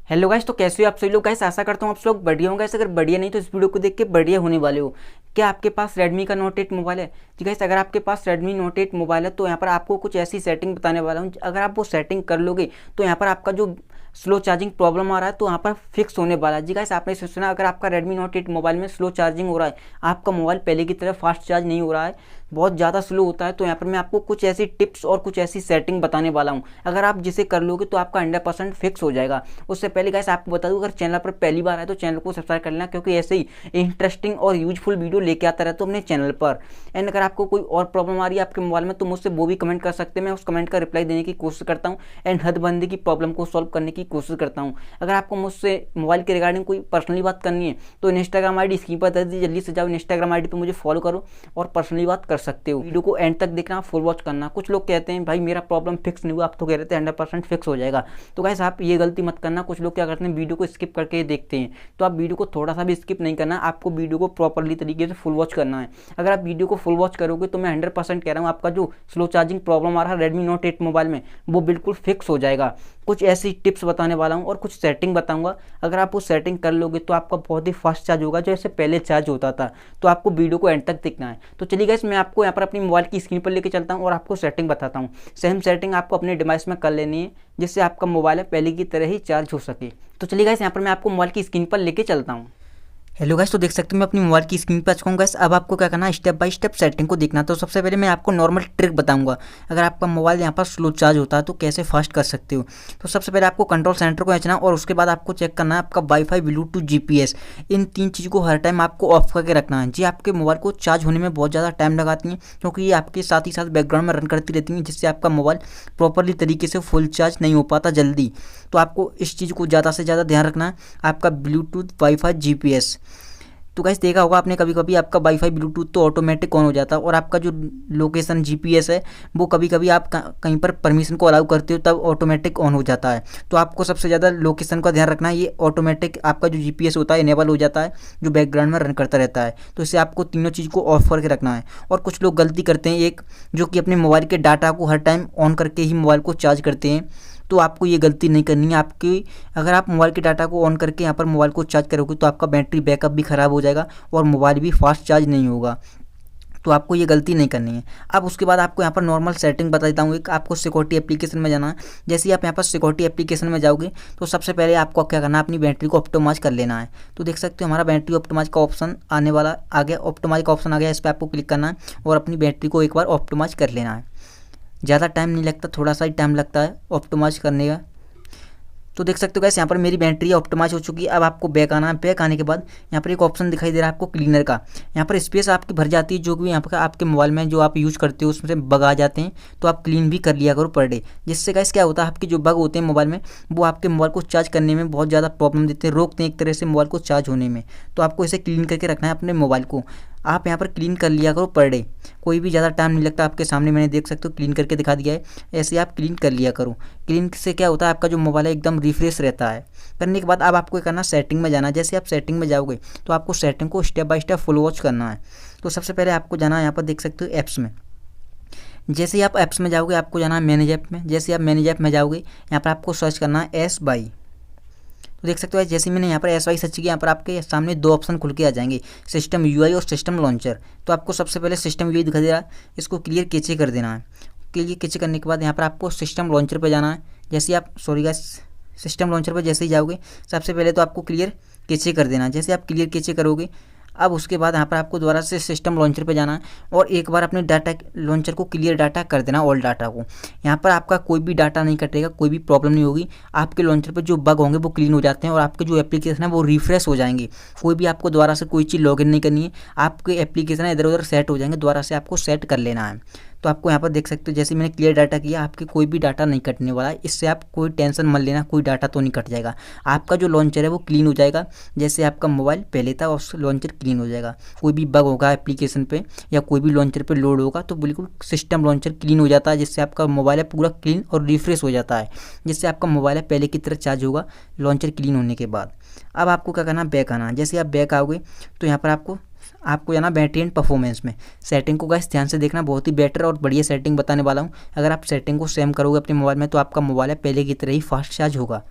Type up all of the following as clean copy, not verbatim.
Hello guys, तो कैसे हो आप सभी लोग। गाइस आशा करता हूँ आप लोग बढ़िया होंगे। गाइस अगर बढ़िया नहीं तो इस वीडियो को देख के बढ़िया होने वाले हो। क्या आपके पास Redmi का Note 8 मोबाइल है? जी गाइस, अगर आपके पास Redmi Note 8 मोबाइल है तो यहाँ पर आपको कुछ ऐसी सेटिंग बताने वाला हूँ। अगर आप वो सेटिंग कर लोगे तो यहाँ पर आपका जो स्लो चार्जिंग प्रॉब्लम आ रहा है तो यहाँ पर फिक्स होने वाला है। जी गाइस, आपने सुना, अगर आपका Redmi Note 8 मोबाइल में स्लो चार्जिंग हो रहा है, आपका मोबाइल पहले की तरह फास्ट चार्ज नहीं हो रहा है, बहुत ज़्यादा स्लो होता है, तो यहाँ पर मैं आपको कुछ ऐसी टिप्स और कुछ ऐसी सेटिंग बताने वाला हूँ। अगर आप जिसे कर लोगे तो आपका 100% फिक्स हो जाएगा। उससे पहले गाइस आपको बता दूं, अगर चैनल पर पहली बार आए तो चैनल को सब्सक्राइब कर लेना, क्योंकि ऐसे ही इंटरेस्टिंग और यूजफुल वीडियो लेके आता रहता हूं अपने चैनल पर। एंड अगर आपको कोई और प्रॉब्लम आ रही है आपके मोबाइल में तो मुझसे वो भी कमेंट कर सकते हैं, मैं उस कमेंट का रिप्लाई देने की कोशिश करता हूँ एंड हदबंदी की प्रॉब्लम को सॉल्व करने की कोशिश करता हूँ। अगर आपको मुझसे मोबाइल के रिगार्डिंग कोई पर्सनली बात करनी है तो इंस्टाग्राम आई डी स्क्रीन पर दे दी, जल्दी से जाओ इंस्टाग्राम आई डी पर मुझे फॉलो करो और पर्सनली बात कर सकते हो। वीडियो को एंड तक देखना, फुल वॉच करना। कुछ लोग कहते हैं भाई मेरा प्रॉब्लम फिक्स नहीं हुआ, आप तो कह रहे थे 100% फिक्स हो जाएगा। तो गाइस आप ये गलती मत करना। कुछ लोग क्या करते हैं, वीडियो को स्किप करके देखते हैं, तो आप वीडियो को थोड़ा सा भी स्किप नहीं करना, आपको वीडियो को प्रॉपरली तरीके से फुल वॉच करना है। अगर आप वीडियो को फुल वॉच करोगे तो मैं 100% कह रहा हूँ आपका जो स्लो चार्जिंग प्रॉब्लम आ रहा है Redmi Note 8 मोबाइल में वो बिल्कुल फिक्स हो जाएगा। कुछ ऐसी टिप्स बताने वाला हूँ और कुछ सेटिंग बताऊंगा। अगर आप वो सेटिंग कर लोगे तो आपका बहुत ही फास्ट चार्ज होगा, जैसे पहले चार्ज होता था। तो आपको वीडियो को एंड तक देखना है। तो चलिए गाइस, मैं आपको यहाँ पर अपनी मोबाइल की स्क्रीन पर लेके चलता हूँ और आपको सेटिंग बताता हूँ। सेम सेटिंग आपको अपने डिवाइस में कर लेनी है, जिससे आपका मोबाइल है पहले की तरह ही चार्ज हो सके। तो चलिए गाइस, यहाँ पर मैं आपको मोबाइल की स्क्रीन पर लेके चलता हूँ। हेलो गाइस, तो देख सकते हो मैं अपनी मोबाइल की स्क्रीन पर आ चुका हूँ। गाइस अब आपको क्या करना है, स्टेप बाय स्टेप सेटिंग को देखना। तो सबसे पहले मैं आपको नॉर्मल ट्रिक बताऊंगा, अगर आपका मोबाइल यहाँ पर स्लो चार्ज होता है तो कैसे फास्ट कर सकते हो। तो सबसे पहले आपको कंट्रोल सेंटर को खींचना और उसके बाद आपको चेक करना है आपका वाईफाई, ब्लूटूथ, जीपीएस, इन तीन चीज़ को हर टाइम आपको ऑफ करके रखना है। जी आपके मोबाइल को चार्ज होने में बहुत ज़्यादा टाइम लगाती हैं, क्योंकि ये आपके साथ ही साथ बैकग्राउंड में रन करती रहती हैं, जिससे आपका मोबाइल प्रॉपरली तरीके से फुल चार्ज नहीं हो पाता जल्दी। तो आपको इस चीज़ को ज़्यादा से ज़्यादा ध्यान रखना है, आपका ब्लूटूथ, वाईफाई, जीपीएस। तो गाइस देखा होगा आपने, कभी कभी आपका वाईफाई, ब्लूटूथ तो ऑटोमेटिक ऑन हो जाता है और आपका जो लोकेशन जीपीएस है वो कभी कभी आप कहीं पर परमिशन को अलाउ करते हो तब ऑटोमेटिक ऑन हो जाता है। तो आपको सबसे ज़्यादा लोकेशन का ध्यान रखना है, ये ऑटोमेटिक आपका जो जीपीएस होता है इनेबल हो जाता है, जो बैकग्राउंड में रन करता रहता है। तो इससे आपको तीनों चीज़ को ऑफ करके रखना है। और कुछ लोग गलती करते हैं एक, जो कि अपने मोबाइल के डाटा को हर टाइम ऑन करके ही मोबाइल को चार्ज करते हैं। तो आपको ये गलती नहीं करनी है आपकी। अगर आप मोबाइल के डाटा को ऑन करके यहाँ पर मोबाइल को चार्ज करोगे तो आपका बैटरी बैकअप भी ख़राब हो जाएगा और मोबाइल भी फास्ट चार्ज नहीं होगा। तो आपको ये गलती नहीं करनी है। अब उसके बाद आपको यहाँ पर नॉर्मल सेटिंग बता देता हूँ। एक आपको सिक्योरिटी एप्लीकेशन में जाना है। जैसे ही आप यहाँ पर सिक्योरिटी एप्लीकेशन में जाओगे तो सबसे पहले आपको क्या करना है, अपनी बैटरी को ऑप्टिमाइज कर लेना है। तो देख सकते हो हमारा बैटरी ऑप्टिमाइज का ऑप्शन आने वाला आ गया, ऑप्टिमाइज का ऑप्शन आ गया। इस पर आपको क्लिक करना है और अपनी बैटरी को एक बार ऑप्टिमाइज कर लेना है। ज़्यादा टाइम नहीं लगता, थोड़ा सा ही टाइम लगता है ऑप्टिमाइज करने का। तो देख सकते हो गाइस यहाँ पर मेरी बैटरी ऑप्टिमाइज हो चुकी है। अब आपको बैक आना है। बैक आने के बाद यहाँ पर एक ऑप्शन दिखाई दे रहा है आपको क्लीनर का। यहाँ पर स्पेस आपकी भर जाती है, जो भी यहाँ पर आपके मोबाइल में जो आप यूज़ करते हो उसमें से बग आ जाते हैं, तो आप क्लीन भी कर लिया करो पर डे। जिससे गाइस क्या होता है, आपके जो बग होते हैं मोबाइल में वो आपके मोबाइल को चार्ज करने में बहुत ज़्यादा प्रॉब्लम देते हैं, रोकते हैं एक तरह से मोबाइल को चार्ज होने में। तो आपको इसे क्लीन करके रखना है अपने मोबाइल को। आप यहाँ पर क्लीन कर लिया करो पर डे, कोई भी ज़्यादा टाइम नहीं लगता। आपके सामने मैंने देख सकते हो क्लीन करके दिखा दिया है, ऐसे आप क्लीन कर लिया करो। क्लीन से क्या होता है, आपका जो मोबाइल है एकदम रिफ्रेश रहता है। करने के बाद अब आपको करना सेटिंग में जाना है। जैसे आप सेटिंग में जाओगे तो आपको सेटिंग को step by step full watch करना है। तो सबसे पहले आपको जाना है, यहाँ पर देख सकते हो ऐप्स में। जैसे ही आप ऐप्स में जाओगे आपको जाना है मैनेज ऐप में। जैसे आप मैनेज ऐप में जाओगे यहाँ पर आपको सर्च करना है एस बाई। तो देख सकते हो जैसे मैंने यहाँ पर एस वाई सर्च किया, यहाँ पर आपके सामने दो ऑप्शन खुल के आ जाएंगे, सिस्टम यूआई और सिस्टम लॉन्चर। तो आपको सबसे पहले सिस्टम यूआई दिखा दे रहा है, इसको क्लियर कैचे कर देना है। क्लियर कैचे करने के बाद यहाँ पर आपको सिस्टम लॉन्चर पर जाना है। जैसे आप सिस्टम लॉन्चर पर जैसे ही जाओगे सबसे पहले तो आपको क्लियर कैचे कर देना है। जैसे आप क्लियर कैचे करोगे अब उसके बाद यहाँ पर आपको दोबारा से सिस्टम लॉन्चर पे जाना है और एक बार अपने डाटा लॉन्चर को क्लियर डाटा कर देना, ऑल डाटा को। यहाँ पर आपका कोई भी डाटा नहीं कटेगा, कोई भी प्रॉब्लम नहीं होगी। आपके लॉन्चर पे जो बग होंगे वो क्लीन हो जाते हैं और आपके जो एप्लीकेशन है वो रिफ्रेश हो जाएंगे। कोई भी आपको दोबारा से कोई चीज़ लॉगिन नहीं करनी है, आपके एप्लीकेशन इधर उधर सेट हो जाएंगे, दोबारा से आपको सेट कर लेना है। तो आपको यहाँ पर देख सकते हो जैसे मैंने क्लियर डाटा किया, आपके कोई भी डाटा नहीं कटने वाला है। इससे आप कोई टेंशन मत लेना, कोई डाटा तो नहीं कट जाएगा। आपका जो लॉन्चर है वो क्लीन हो जाएगा, जैसे आपका मोबाइल पहले था उस लॉन्चर क्लीन हो जाएगा। कोई भी बग होगा एप्लीकेशन पे या कोई भी लॉन्चर पे लोड होगा तो बिल्कुल सिस्टम लॉन्चर क्लीन हो जाता है, जिससे आपका मोबाइल है पूरा क्लीन और रिफ्रेश हो जाता है, जिससे आपका मोबाइल है पहले की तरह चार्ज होगा लॉन्चर क्लीन होने के बाद। अब आपको क्या करना है, बैक आना। जैसे आप बैक आओगे तो यहाँ पर आपको जाना बैटरी एंड परफॉर्मेंस में। सेटिंग को गाइस ध्यान से देखना, बहुत ही बेटर और बढ़िया सेटिंग बताने वाला हूँ। अगर आप सेटिंग को सेम करोगे अपने मोबाइल में तो आपका मोबाइल है पहले की तरह ही फास्ट चार्ज होगा।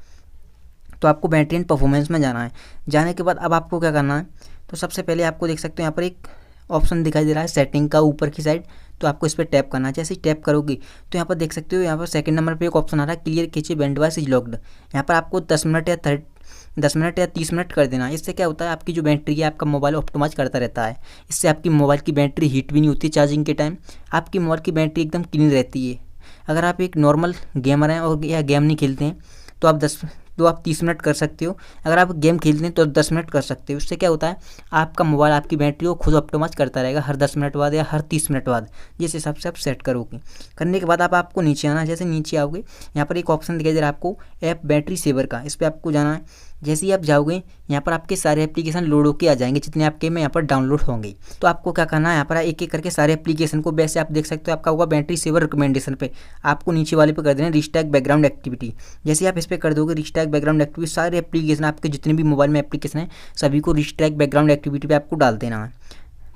तो आपको बैटरी एंड परफॉर्मेंस में जाना है। जाने के बाद अब आपको क्या करना है, तो सबसे पहले आपको देख सकते हो यहाँ पर एक ऑप्शन दिखाई दे रहा है सेटिंग का ऊपर की साइड, तो आपको इस पर टैप करना है। जैसे ही टैप करोगी तो यहाँ पर देख सकते हो यहाँ पर सेकंड नंबर पे एक ऑप्शन आ रहा है clear cache band device is locked. यहाँ पर आपको 10 मिनट या 30 मिनट कर देना। इससे क्या होता है, आपकी जो बैटरी है आपका मोबाइल ऑप्टिमाइज करता रहता है। इससे आपकी मोबाइल की बैटरी हीट भी नहीं होती चार्जिंग के टाइम, आपकी मोबाइल की बैटरी एकदम क्लीन रहती है। अगर आप एक नॉर्मल गेमर हैं और या गेम नहीं खेलते हैं तो आप 30 मिनट कर सकते हो। अगर आप गेम खेलते हैं तो 10 मिनट कर सकते हो। उससे क्या होता है, आपका मोबाइल आपकी बैटरी को खुद ऑप्टिमाइज करता रहेगा हर 10 मिनट बाद या हर 30 मिनट बाद, जिस हिसाब से आप सेट करोगे। करने के बाद आपको नीचे आना। जैसे नीचे आओगे यहाँ पर एक ऑप्शन दिखाई दे रहा है आपको ऐप बैटरी सेवर का, इस पर आपको जाना है। जैसे ही आप जाओगे यहाँ पर आपके सारे एप्लीकेशन लोड होके आ जाएंगे, जितने आपके में यहाँ पर डाउनलोड होंगे। तो आपको क्या करना है, यहाँ पर एक एक करके सारे एप्लीकेशन को, वैसे आप देख सकते हो आपका होगा बैटरी सेवर रिकमेंडेशन पे, आपको नीचे वाले पे कर देना रिस्टैक बैकग्राउंड एक्टिविटी। जैसे आप इस पर कर दोगे रिस्टैक बैकग्राउंड एक्टिविटी, सारे एप्लीकेशन आपके जितने भी मोबाइल में एप्लीकेशन है सभी को रिस्टैक बैकग्राउंड एक्टिविटी पे आपको डाल देना है।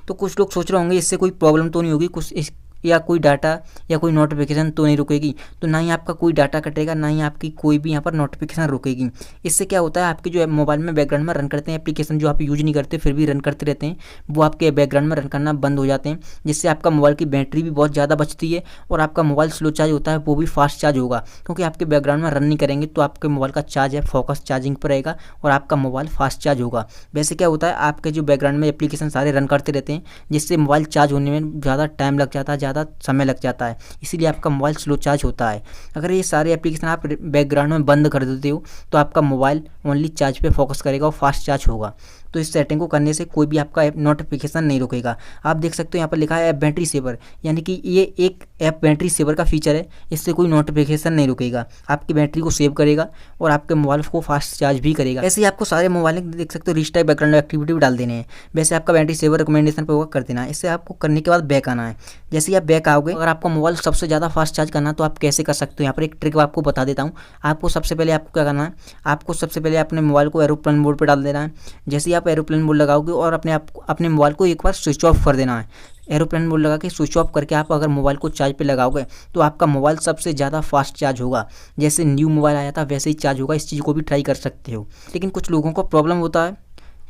तो कुछ लोग सोच रहे होंगे इससे कोई प्रॉब्लम तो नहीं होगी, कुछ या कोई डाटा या कोई नोटिफिकेशन तो नहीं रुकेगी। तो ना ही आपका कोई डाटा कटेगा, ना ही आपकी कोई भी यहाँ पर नोटिफिकेशन रुकेगी। इससे क्या होता है, आपके जो मोबाइल में बैकग्राउंड में रन करते हैं एप्लीकेशन जो आप यूज नहीं करते फिर भी रन करते रहते हैं, वो आपके बैकग्राउंड में रन करना बंद हो जाते हैं। जिससे आपका मोबाइल की बैटरी भी बहुत ज़्यादा बचती है और आपका मोबाइल स्लो चार्ज होता है वो भी फास्ट चार्ज होगा, क्योंकि आपके बैकग्राउंड में रन नहीं करेंगे तो आपके मोबाइल का चार्ज है फोकस चार्जिंग पर रहेगा और आपका मोबाइल फास्ट चार्ज होगा। वैसे क्या होता है, आपके जो बैकग्राउंड में एप्लीकेशन सारे रन करते रहते हैं, जिससे मोबाइल चार्ज होने में ज़्यादा टाइम लग जाता है, ज़्यादा समय लग जाता है, इसीलिए आपका मोबाइल स्लो चार्ज होता है। अगर ये सारे एप्लीकेशन आप बैकग्राउंड में बंद कर देते हो तो आपका मोबाइल ओनली चार्ज पे फोकस करेगा और फास्ट चार्ज होगा। तो इस सेटिंग को करने से कोई भी आपका ऐप नोटिफिकेशन नहीं रुकेगा। आप देख सकते हो यहाँ पर लिखा है ऐप बैटरी सेवर, यानी कि ये एक ऐप बैटरी सेवर का फीचर है। इससे कोई नोटिफिकेशन नहीं रुकेगा, आपकी बैटरी को सेव करेगा और आपके मोबाइल को फास्ट चार्ज भी करेगा। ऐसे ही आपको सारे मोबाइल देख सकते हो रिस्टार्ट बैकग्राउंड एक्टिविटी भी डाल देने हैं। वैसे आपका बैटरी सेवर रिकमेंडेशन पर होगा कर देना है। इससे आपको करने के बाद बैक आना है। जैसे ही आप बैक आओगे, अगर आपका मोबाइल सबसे ज़्यादा फास्ट चार्ज करना तो आप कैसे कर सकते हो, यहाँ पर एक ट्रिक आपको बता देता हूँ। आपको सबसे पहले आपको क्या करना है, आपको सबसे पहले अपने मोबाइल को एरोप्लेन मोड पर डाल देना है। जैसे ही आप एरोप्लेन मोड लगाओगे और अपने मोबाइल को एक बार स्विच ऑफ कर देना है। एरोप्लेन मोड लगा के स्विच ऑफ करके आप अगर मोबाइल को चार्ज पे लगाओगे तो आपका मोबाइल सबसे ज़्यादा फास्ट चार्ज होगा। जैसे न्यू मोबाइल आया था वैसे ही चार्ज होगा। इस चीज़ को भी ट्राई कर सकते हो। लेकिन कुछ लोगों को प्रॉब्लम होता है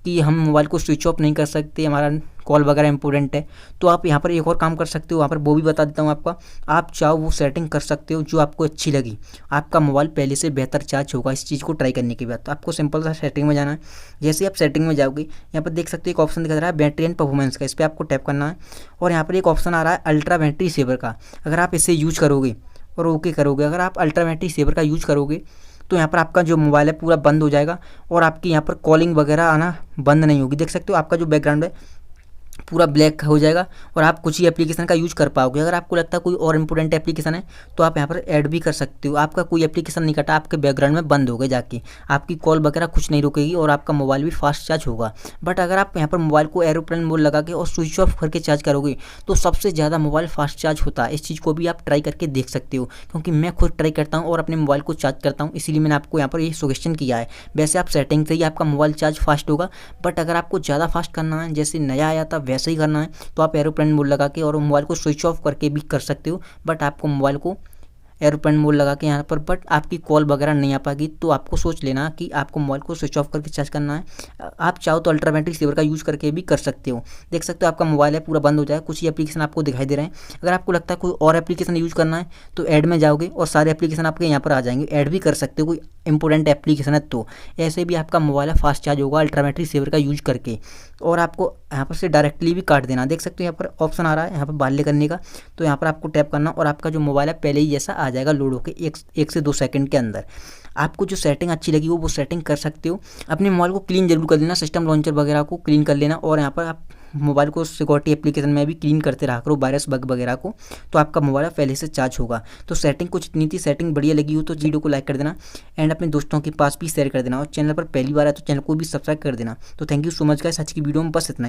कि हम मोबाइल को स्विच ऑफ नहीं कर सकते, हमारा कॉल वगैरह इंपॉर्टेंट है। तो आप यहाँ पर एक और काम कर सकते हो, वहाँ पर वो भी बता देता हूँ आपका। आप चाहो वो सेटिंग कर सकते हो जो आपको अच्छी लगी, आपका मोबाइल पहले से बेहतर चार्ज होगा इस चीज़ को ट्राई करने के बाद। तो आपको सिंपल सा सेटिंग में जाना है। जैसे आप सेटिंग में जाओगे यहाँ पर देख सकते हो एक ऑप्शन दिखा रहा है बैटरी एंड परफॉर्मेंस का, इस पर आपको टैप करना है। और यहाँ पर एक ऑप्शन आ रहा है अल्ट्रा बैटरी सेवर का। अगर आप इसे यूज करोगे और ओके करोगे, अगर आप अल्ट्रा बैटरी सेवर का यूज करोगे तो यहाँ पर आपका जो मोबाइल है पूरा बंद हो जाएगा और आपकी यहाँ पर कॉलिंग वगैरह आना बंद नहीं होगी। देख सकते हो आपका जो बैकग्राउंड है पूरा ब्लैक हो जाएगा और आप कुछ ही एप्लीकेशन का यूज कर पाओगे। अगर आपको लगता है कोई और इंपॉर्टेंट एप्लीकेशन है तो आप यहाँ पर ऐड भी कर सकते हो। आपका कोई एप्लीकेशन नहीं कटा, आपके बैकग्राउंड में बंद हो गए जाके, आपकी कॉल वगैरह कुछ नहीं रुकेगी और आपका मोबाइल भी फास्ट चार्ज होगा। बट अगर आप यहाँ पर मोबाइल को एरोप्लेन मोड लगा के और स्विच ऑफ करके चार्ज करोगे तो सबसे ज़्यादा मोबाइल फास्ट चार्ज होता है। इस चीज़ को भी आप ट्राई करके देख सकते हो, क्योंकि मैं खुद ट्राई करता हूँ और अपने मोबाइल को चार्ज करता हूँ, इसीलिए मैंने आपको यहाँ पर ये सजेशन किया है। वैसे आप सेटिंग से ही आपका मोबाइल चार्ज फास्ट होगा, बट अगर आपको ज़्यादा फास्ट करना है, जैसे नया आया था वैसे ही करना है, तो आप एरोप्लेन मोड लगा के और मोबाइल को स्विच ऑफ करके भी कर सकते हो। बट आपको मोबाइल को एरोप्लेन मोड लगा के यहाँ पर बट आपकी कॉल वगैरह नहीं आ पाएगी। तो आपको सोच लेना कि आपको मोबाइल को स्विच ऑफ करके चार्ज करना है। आप चाहो तो अल्ट्रा बैटरी सेवर का यूज़ करके भी कर सकते हो। देख सकते हो आपका मोबाइल है पूरा बंद हो जाएगा, कुछ ही एप्लीकेशन आपको दिखाई दे रहे हैं। अगर आपको लगता है कोई और एप्लीकेशन यूज़ करना है तो ऐड में जाओगे और सारे एप्लीकेशन आपके यहाँ पर आ जाएंगे, ऐड भी कर सकते हो कोई इंपॉर्टेंट एप्लीकेशन है तो। ऐसे भी आपका मोबाइल है फास्ट चार्ज होगा अल्ट्रा बैटरी सेवर का यूज करके। और आपको यहाँ पर से डायरेक्टली भी काट देना। देख सकते हो यहाँ पर ऑप्शन आ रहा है यहाँ पर बाल्य करने का, तो यहाँ पर आपको टैप करना और आपका जो मोबाइल है पहले ही जैसा आ जाएगा लोड होकर 1 से 2 सेकंड के अंदर। आपको जो सेटिंग अच्छी लगी वो सेटिंग कर सकते हो। अपने मोबाइल को क्लीन जरूर कर लेना, सिस्टम लॉन्चर वगैरह को क्लीन कर लेना। और यहाँ पर आप मोबाइल को सिक्योरिटी एप्लीकेशन में भी क्लीन करते रहा करो, वायरस बग वगैरह को, तो आपका मोबाइल पहले से चार्ज होगा। तो सेटिंग कुछ इतनी थी, सेटिंग बढ़िया लगी हो तो वीडियो को लाइक कर देना एंड अपने दोस्तों के पास भी शेयर कर देना। और चैनल पर पहली बार है तो चैनल को भी सब्सक्राइब कर देना। तो thank you so much guys, आज की वीडियो में बस इतना।